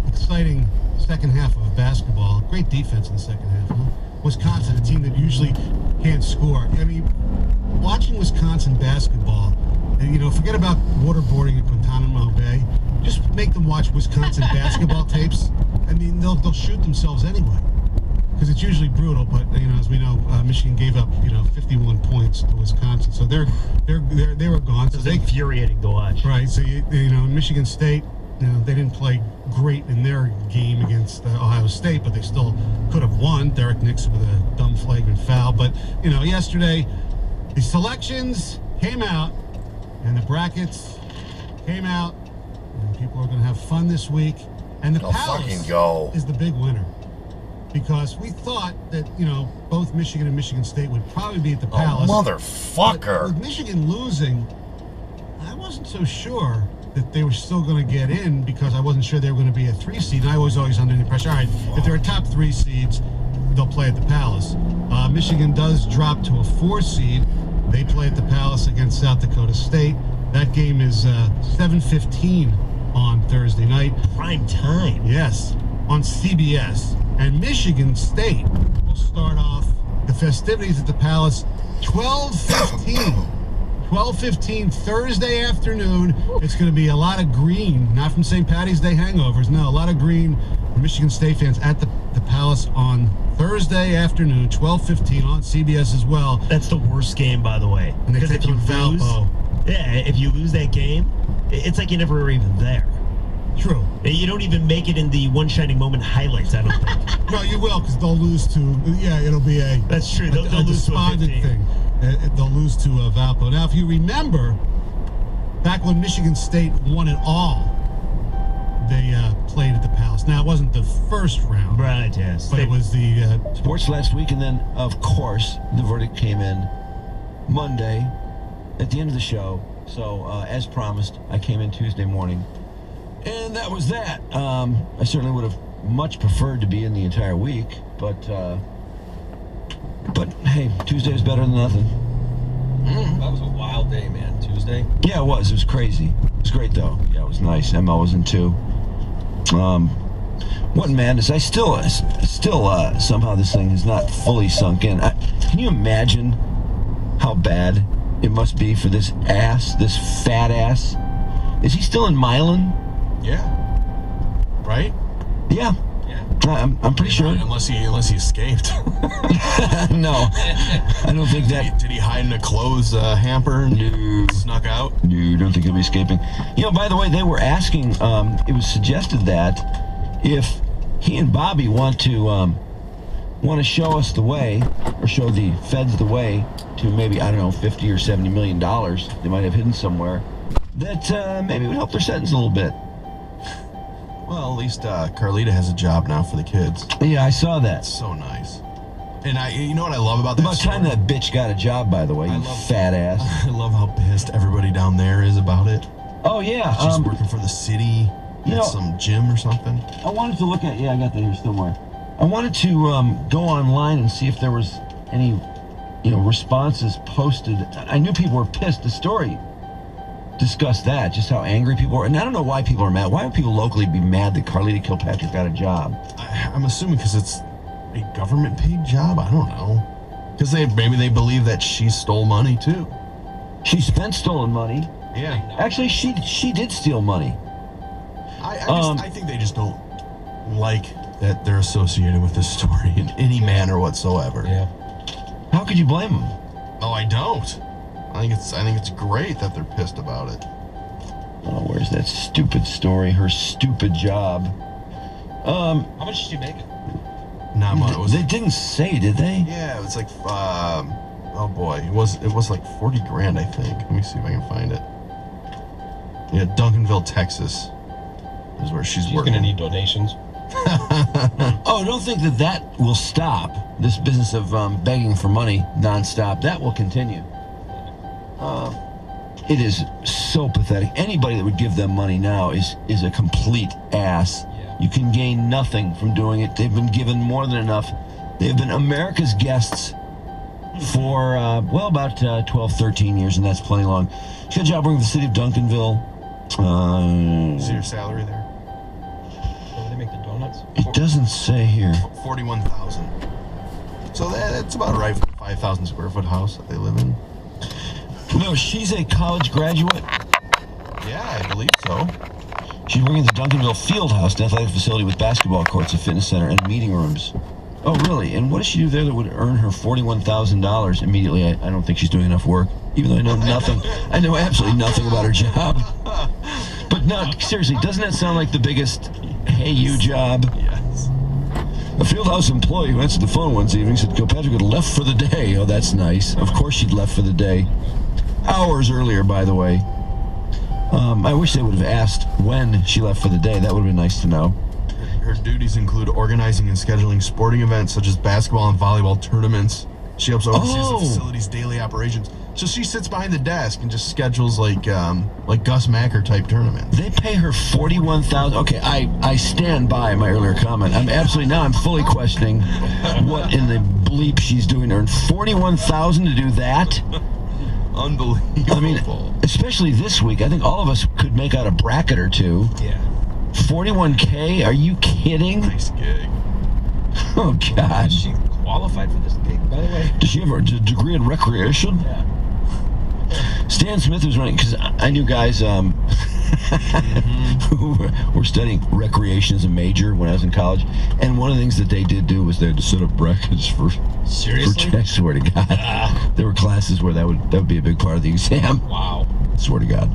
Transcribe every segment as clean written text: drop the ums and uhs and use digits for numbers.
Exciting second half of basketball. Great defense in the second half. Huh? Wisconsin, a team that usually can't score. I mean, watching Wisconsin basketball, and forget about waterboarding at Guantanamo Bay. Just make them watch Wisconsin basketball tapes. I mean, they'll shoot themselves anyway, because it's usually brutal. But as we know, Michigan gave up 51 points to Wisconsin, so they were gone. So it's infuriating to watch. Right. So Michigan State, they didn't play great in their game against Ohio State, but they still could have won. Derek Nixon with a dumb flagrant foul. But yesterday, the selections came out and the brackets came out, and people are going to have fun this week. And the Palace is the big winner, because we thought that both Michigan and Michigan State would probably be at the Palace. Motherfucker! But with Michigan losing, I wasn't so sure that they were still going to get in, because I wasn't sure they were going to be a 3 seed. And I was always under the impression, all right, if they're a top 3 seeds, they'll play at the Palace. Michigan does drop to a 4 seed. They play at the Palace against South Dakota State. That game is 7:15 on Thursday night. Prime time. Yes, on CBS. And Michigan State will start off the festivities at the Palace 12:15. 12:15 Thursday afternoon. It's going to be a lot of green, not from St. Patty's Day hangovers. No, a lot of green for Michigan State fans at the Palace on Thursday afternoon, 12:15 on CBS as well. That's the worst game, by the way. And they take on Valpo. If you lose that game, it's like you never were even there. True. You don't even make it in the One Shining Moment highlights, I don't think. No, you will, because they'll lose to, it'll be a... That's true. They'll lose to a 15. Thing. They'll lose to Valpo. Now, if you remember, back when Michigan State won it all, they played at the Palace. Now, it wasn't the first round. Right, yes. But it was the... Sports last week, and then, of course, the verdict came in Monday at the end of the show. So, as promised, I came in Tuesday morning. And that was that. I certainly would have much preferred to be in the entire week, but hey, Tuesday is better than nothing. That was a wild day, man. Tuesday. Yeah, it was. It was crazy. It was great, though. Yeah, it was nice. Emma was in too. What madness! I still somehow this thing is not fully sunk in. Can you imagine how bad it must be for this fat ass? Is he still in Milan? Yeah. Right? Yeah. I'm pretty sure. Unless he escaped. No, I don't think that. Did he hide in a clothes hamper and snuck out? No, don't think he'll be escaping. By the way, they were asking. It was suggested that if he and Bobby want to show us the way, or show the feds the way to maybe, I don't know, $50 or $70 million they might have hidden somewhere, that maybe it would help their sentence a little bit. Well, at least Carlita has a job now for the kids. Yeah, I saw that. That's so nice. And you know what I love about that About story? time that bitch got a job, by the way, fat ass. I love how pissed everybody down there is about it. Oh, yeah. She's working for the city at some gym or something. I wanted to look at, I got that here somewhere. I wanted to go online and see if there was any, responses posted. I knew people were pissed. The story discussed that, just how angry people were. And I don't know why people are mad. Why would people locally be mad that Carlita Kilpatrick got a job? I'm assuming because it's a government-paid job. I don't know. Because maybe they believe that she stole money, too. She spent stolen money. Yeah. Actually, she did steal money. I think they just don't like that they're associated with this story in any manner whatsoever. Yeah. How could you blame them? Oh, I don't. I think it's great that they're pissed about it. Oh, where's that stupid story? Her stupid job. How much did she make? Not much. They didn't say, did they? Yeah, it was like oh boy, it was like 40 grand, I think. Let me see if I can find it. Yeah, Duncanville, Texas is where she's working. Gonna need donations. Oh, don't think that will stop. This business of begging for money nonstop, that will continue. It is so pathetic. Anybody that would give them money now is a complete ass. Yeah. You can gain nothing from doing it. They've been given more than enough. They've been America's guests for, about 12, 13 years, and that's plenty long. She had a job working for the city of Duncanville. Is your salary there? where they make the donuts? It doesn't say here. 41,000. So that's about right for a 5,000 square foot house that they live in. No, she's a college graduate. Yeah, I believe so. She's working at the Duncanville Field House, an athletic facility with basketball courts, a fitness center, and meeting rooms. Oh, really? And what does she do there that would earn her $41,000 immediately? I don't think she's doing enough work, even though I know nothing. I know absolutely nothing about her job. But no, seriously, doesn't that sound like the biggest hey you job? Yes. A Fieldhouse employee who answered the phone Wednesday evening said Kilpatrick had left for the day. Oh, that's nice. Of course she'd left for the day. Hours earlier, by the way. I wish they would have asked when she left for the day. That would have been nice to know. Her duties include organizing and scheduling sporting events such as basketball and volleyball tournaments. She helps oversees the facility's daily operations. So she sits behind the desk and just schedules like Gus Macker type tournaments. They pay her $41,000. Okay, I stand by my earlier comment. I'm fully questioning what in the bleep she's doing to earn $41,000 to do that. Unbelievable. I mean, especially this week, I think all of us could make out a bracket or two. Yeah. 41K? Are you kidding? Nice gig. Oh God. Is she qualified for this gig, by the way? Does she have a degree in recreation? Yeah. Stan Smith was running, because I knew guys who were studying recreation as a major when I was in college, and one of the things that they did do was they had to set up brackets for Seriously? I swear to God. There were classes where that would be a big part of the exam. Wow. I swear to God.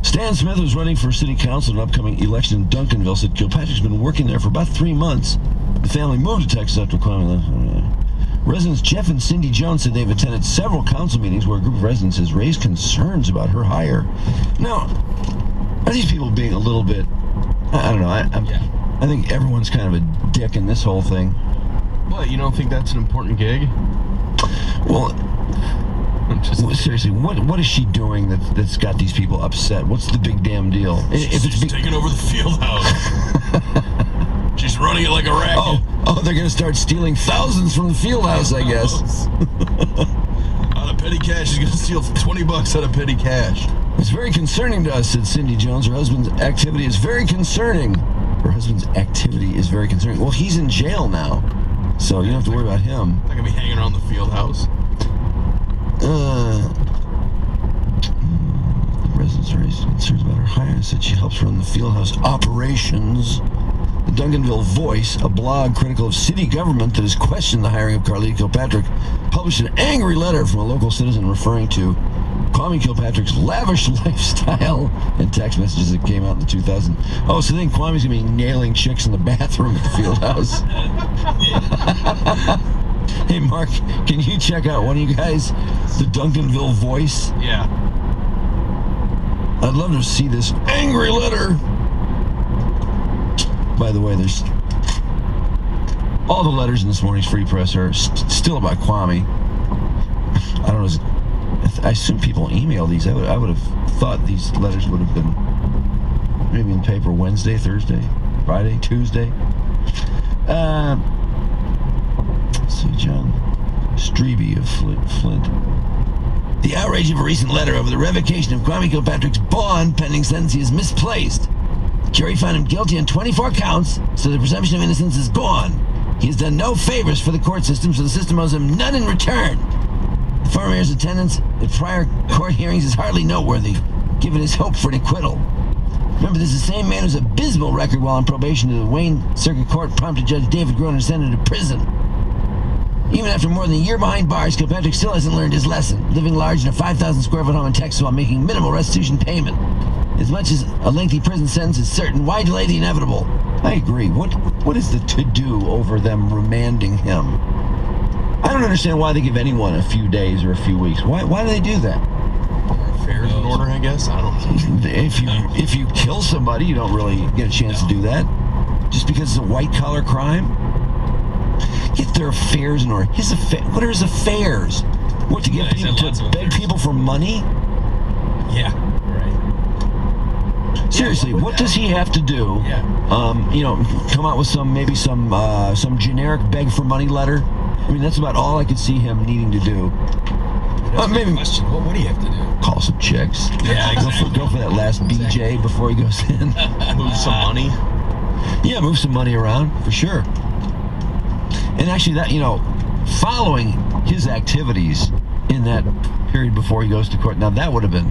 Stan Smith, who's running for city council in an upcoming election in Duncanville, said Kilpatrick's been working there for about 3 months. The family moved to Texas after climbing. Residents Jeff and Cindy Jones said they've attended several council meetings where a group of residents has raised concerns about her hire. Now, are these people being a little bit, I don't know, I think everyone's kind of a dick in this whole thing. What, you don't think that's an important gig? Well, seriously, what is she doing that's got these people upset? What's the big damn deal? She's taking over the field house. She's running it like a racket. Oh, they're going to start stealing thousands from the field house, I guess. Out of petty cash, she's going to steal $20 out of petty cash. It's very concerning to us, said Cindy Jones. Her husband's activity is very concerning. Well, he's in jail now, so you don't have to worry about him. Not going to be hanging around the field house. Residents raised concerns about her hire, said she helps run the fieldhouse operations. The Duncanville Voice, a blog critical of city government that has questioned the hiring of Carlita Kilpatrick, published an angry letter from a local citizen referring to Kwame Kilpatrick's lavish lifestyle and text messages that came out in the 2000s. Oh, so then Kwame's going to be nailing chicks in the bathroom at the field house. Hey, Mark, can you check out one of you guys, the Duncanville Voice? Yeah. I'd love to see this angry letter. By the way, there's all the letters in this morning's Free Press are still about Kwame. I don't know. I assume people email these. I would have thought these letters would have been maybe in paper Wednesday, Thursday, Friday, Tuesday. Let's see, John Strebe of Flint. The outrage of a recent letter over the revocation of Kwame Kilpatrick's bond pending sentence is misplaced. The jury found him guilty on 24 counts, so the presumption of innocence is gone. He has done no favors for the court system, so the system owes him none in return. The former mayor's attendance at prior court hearings is hardly noteworthy, given his hope for an acquittal. Remember, this is the same man whose abysmal record while on probation to the Wayne Circuit Court prompted Judge David Groner to send him to prison. Even after more than a year behind bars, Kilpatrick still hasn't learned his lesson, living large in a 5,000 square foot home in Texas while making minimal restitution payment. As much as a lengthy prison sentence is certain, why delay the inevitable? I agree. What is the to-do over them remanding him? I don't understand why they give anyone a few days or a few weeks. Why do they do that? Affairs in order, I guess. I don't know. If you kill somebody, you don't really get a chance to do that. Just because it's a white-collar crime? Get their affairs in order. What are his affairs? What, to get people to beg people for money? Yeah, right. Seriously, what does he have to do? Yeah. Come out with some generic beg for money letter. I mean, that's about all I could see him needing to do. Maybe Question: what would he have to do? call some chicks. Yeah, exactly. Go for that last BJ before he goes in. Move some money. Yeah, move some money around, for sure. And actually, that, following his activities in that period before he goes to court, now that would have been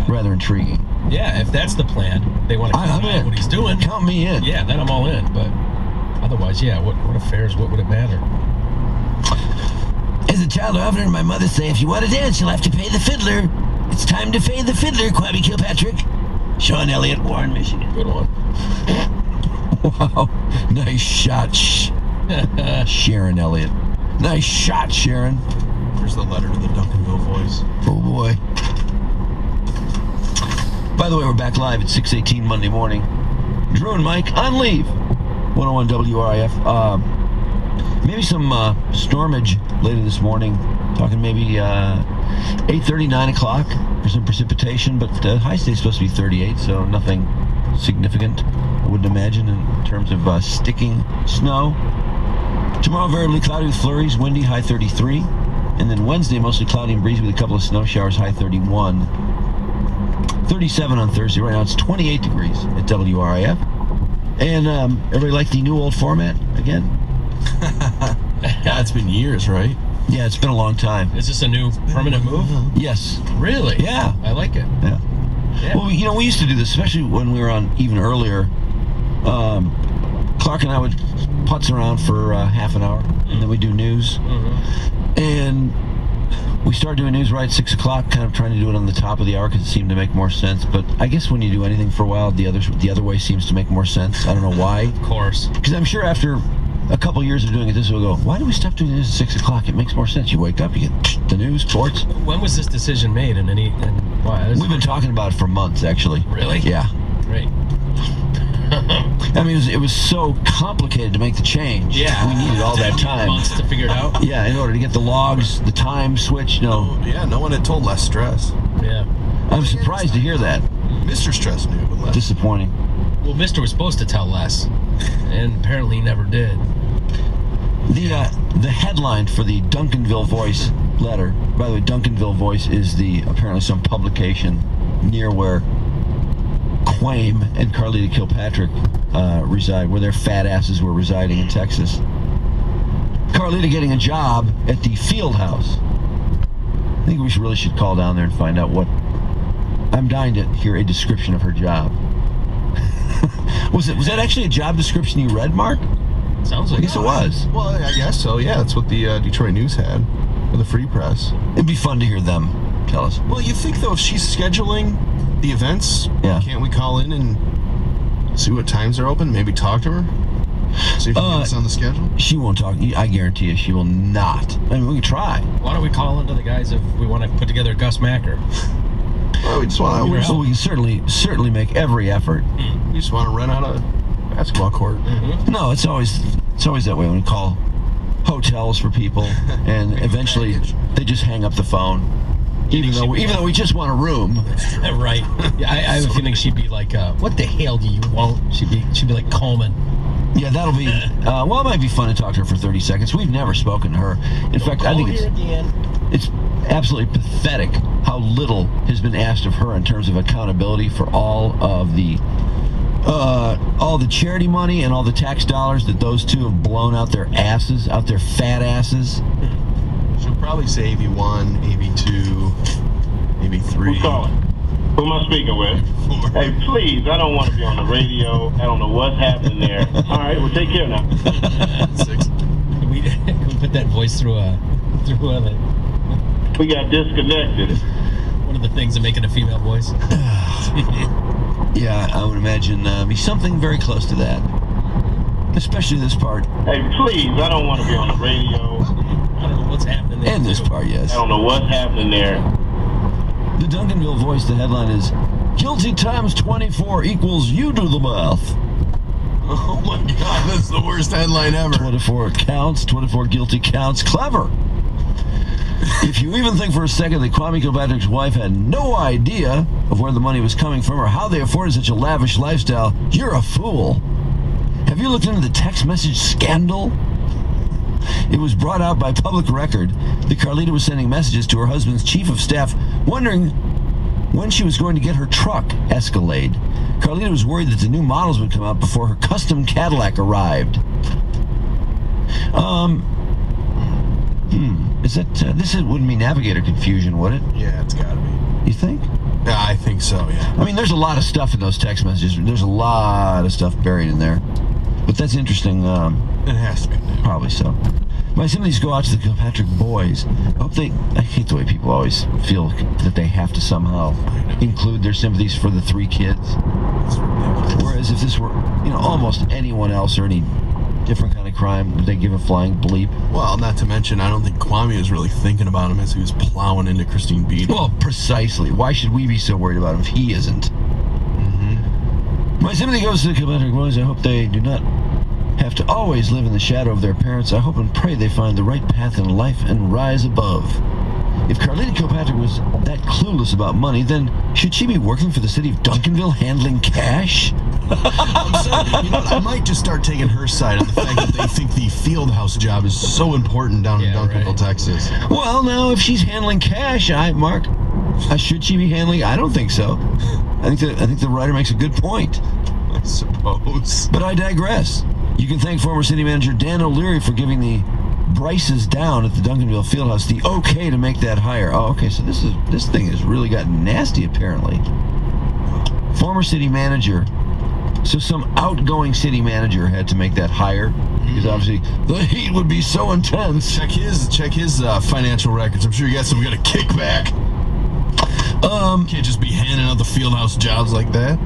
rather intriguing. Yeah, if that's the plan, they want to keep what he's doing. Count me in. Yeah, then I'm all in. But otherwise, what affairs, what would it matter? As a child, I often heard my mother say, if you want to dance, you'll have to pay the fiddler. It's time to pay the fiddler, Kwame Kilpatrick. Sean Elliott, Warren, Michigan. Good one. Wow. Nice shot, Sharon Elliott. Nice shot, Sharon. Here's the letter to the Duncanville Voice. Oh, boy. By the way, we're back live at 6:18 Monday morning. Drew and Mike on leave. 101 WRIF. Maybe some stormage later this morning. Talking maybe 8:30, 9 o'clock for some precipitation, but high state's supposed to be 38, so nothing significant, I wouldn't imagine, in terms of sticking snow. Tomorrow, variably cloudy with flurries, windy, high 33. And then Wednesday, mostly cloudy and breezy with a couple of snow showers, high 31. 37 on Thursday. Right now it's 28 degrees at WRIF. And everybody like the new old format again? Yeah, it's been years, right? Yeah, it's been a long time. Is this a new permanent move? Yes. Really? Yeah. I like it. Yeah. Yeah. Well, we used to do this, especially when we were on even earlier. Clark and I would putz around for half an hour, and then we'd do news. Mm-hmm. And we started doing news right at 6 o'clock, kind of trying to do it on the top of the hour because it seemed to make more sense. But I guess when you do anything for a while, the other way seems to make more sense. I don't know why. Of course. Because I'm sure after a couple years of doing it this way, we'll go, why do we stop doing this at 6 o'clock? It makes more sense. You wake up, you get the news, sports. When was this decision made? And why? We've been talking about it for months, actually. Really? Yeah. Great. I mean, it was so complicated to make the change. Yeah. We needed all that time. Months to figure it out. Yeah, in order to get the logs, the time switch. No. Yeah, no one had told less stress. Yeah. I'm surprised to hear that. Mr. Stress knew, but less. Disappointing. Well, Mister was supposed to tell Les, and apparently he never did. The headline for the Duncanville Voice letter. By the way, Duncanville Voice is apparently some publication near where Quame and Carlita Kilpatrick reside, where their fat asses were residing in Texas. Carlita getting a job at the field house. I think we really should call down there and find out what. I'm dying to hear a description of her job. Was that actually a job description you read, Mark? Sounds like I guess it was. Well, I guess so. Yeah, that's what the Detroit News had, or the Free Press. It'd be fun to hear them tell us. Well, you think though, if she's scheduling the events, can't we call in and see what times are open? Maybe talk to her. See if she gets on the schedule. She won't talk. I guarantee you, she will not. I mean, we can try. Why don't we call into the guys if we want to put together Gus Macker? Well, we just want to. So we can certainly make every effort. We just want to rent out a basketball court. Mm-hmm. No, it's always that way when we call hotels for people, and eventually they just hang up the phone. Even though we just want a room. Right. Yeah, I have a feeling she'd be like, what the hell do you want? She'd be like Coleman. Yeah, that'll be, well, it might be fun to talk to her for 30 seconds. We've never spoken to her. In fact, I think it's absolutely pathetic how little has been asked of her in terms of accountability for all the charity money and all the tax dollars that those two have blown out their fat asses. She'll probably say AV1, AV2, AV3. Who's calling? Who am I speaking with? Hey, please, I don't want to be on the radio. I don't know what's happening there. All right, well, take care now. 6. Can we put that voice through We got disconnected. one of the things that make it a female voice? Yeah, I would imagine be something very close to that. Especially this part. Hey, please, I don't want to be on the radio. I don't know what's happening there. And this part, yes. I don't know what's happening there. The Duncanville Voice, the headline is, guilty times 24 equals you do the math. Oh my God, that's the worst headline ever. 24 counts, 24 guilty counts. Clever. If you even think for a second that Kwame Kilpatrick's wife had no idea of where the money was coming from or how they afforded such a lavish lifestyle, you're a fool. Have you looked into the text message scandal? It was brought out by public record that Carlita was sending messages to her husband's chief of staff, wondering when she was going to get her truck Escalade. Carlita was worried that the new models would come out before her custom Cadillac arrived. This wouldn't be navigator confusion, would it? Yeah, it's gotta be. You think? Yeah, I think so, yeah. I mean, there's a lot of stuff in those text messages. There's a lot of stuff buried in there. But that's interesting. It has to be. Probably so. My sympathies go out to the Kilpatrick boys. I hate the way people always feel that they have to somehow include their sympathies for the 3 kids. Whereas if this were, almost anyone else or any different kind of crime, would they give a flying bleep? Well, not to mention, I don't think Kwame was really thinking about him as he was plowing into Christine Beaton. Well, precisely. Why should we be so worried about him if he isn't? My sympathy goes to the Kilpatrick boys. I hope they do not have to always live in the shadow of their parents. I hope and pray they find the right path in life and rise above. If Carlita Kilpatrick was that clueless about money, then should she be working for the city of Duncanville handling cash? I might just start taking her side on the fact that they think the field house job is so important down in Duncanville, Texas. Well, now, if she's handling cash, Mark, should she be handling? I don't think so. I think the writer makes a good point. I suppose. But I digress. You can thank former city manager Dan O'Leary for giving the Bryces down at the Duncanville Fieldhouse the okay to make that hire. Oh, okay, so this thing has really gotten nasty, apparently. Former city manager. So some outgoing city manager had to make that hire because obviously the heat would be so intense. Check his financial records. I'm sure you got some kind of kickback. Can't just be handing out the fieldhouse jobs like that.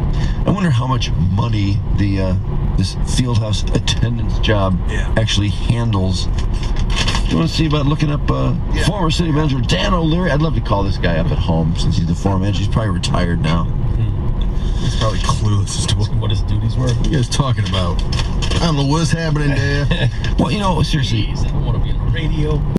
I wonder how much money this fieldhouse attendance job actually handles. Do you want to see about looking up former city manager Dan O'Leary? I'd love to call this guy up at home since he's the former manager. He's probably retired now. He's probably clueless as to What his duties were. What are you guys talking about? I don't know what's happening there. Well, seriously. Jeez, I don't want to be on the radio.